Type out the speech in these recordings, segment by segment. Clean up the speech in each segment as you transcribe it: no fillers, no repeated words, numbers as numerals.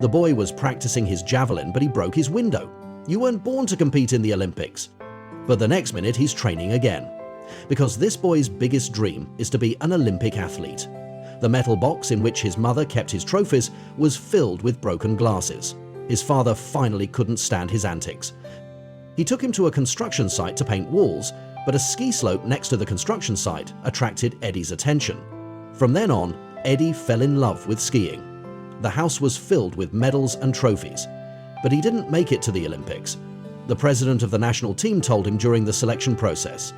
The boy was practicing his javelin, but he broke his window. You weren't born to compete in the Olympics. But the next minute he's training again. Because this boy's biggest dream is to be an Olympic athlete. The metal box in which his mother kept his trophies was filled with broken glasses. His father finally couldn't stand his antics. He took him to a construction site to paint walls, but a ski slope next to the construction site attracted Eddie's attention. From then on, Eddie fell in love with skiing. The house was filled with medals and trophies, but he didn't make it to the Olympics. The president of the national team told him during the selection process,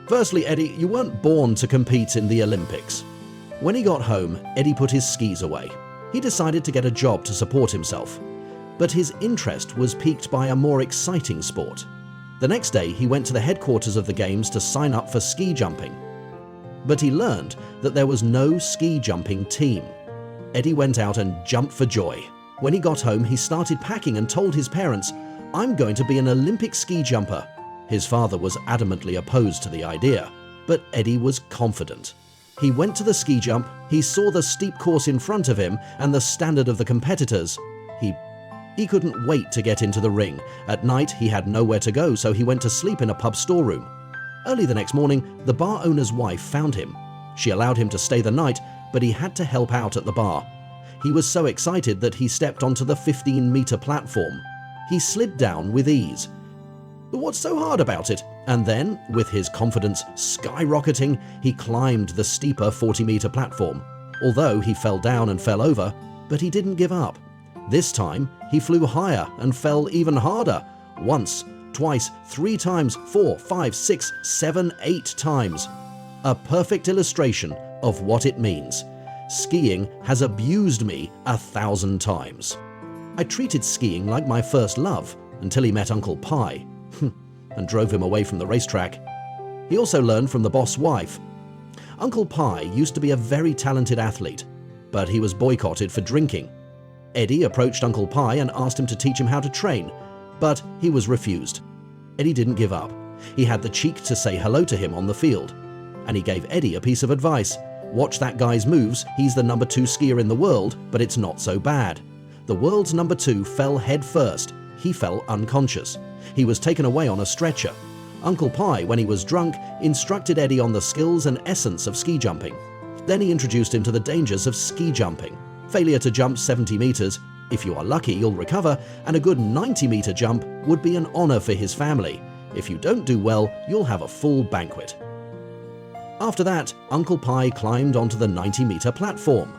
"Firstly, Eddie, you weren't born to compete in the Olympics." When he got home, Eddie put his skis away. He decided to get a job to support himself. But his interest was piqued by a more exciting sport. The next day, he went to the headquarters of the games to sign up for ski jumping. But he learned that there was no ski jumping team. Eddie went out and jumped for joy. When he got home, he started packing and told his parents, "I'm going to be an Olympic ski jumper." His father was adamantly opposed to the idea, but Eddie was confident. He went to the ski jump, he saw the steep course in front of him and the standard of the competitors. He couldn't wait to get into the ring. At night, he had nowhere to go, so he went to sleep in a pub storeroom. Early the next morning, the bar owner's wife found him. She allowed him to stay the night, but he had to help out at the bar. He was so excited that he stepped onto the 15-meter platform. He slid down with ease. What's so hard about it? And then, with his confidence skyrocketing, he climbed the steeper 40-meter platform. Although he fell down and fell over, but he didn't give up. This time, he flew higher and fell even harder. Once, twice, 3 times, 4, 5, 6, 7, 8 times. A perfect illustration of what it means. Skiing has abused me 1,000 times. I treated skiing like my first love until he met Uncle Pi and drove him away from the racetrack. He also learned from the boss wife. Uncle Pi used to be a very talented athlete, but he was boycotted for drinking. Eddie approached Uncle Pi and asked him to teach him how to train, but he was refused. Eddie didn't give up. He had the cheek to say hello to him on the field. And he gave Eddie a piece of advice. Watch that guy's moves. He's the number 2 skier in the world, but it's not so bad. The world's number 2 fell head first. He fell unconscious. He was taken away on a stretcher. Uncle Pi, when he was drunk, instructed Eddie on the skills and essence of ski jumping. Then he introduced him to the dangers of ski jumping. Failure to jump 70 meters, if you are lucky you'll recover, and a good 90-meter jump would be an honor for his family. If you don't do well, you'll have a full banquet. After that, Uncle Pi climbed onto the 90-meter platform.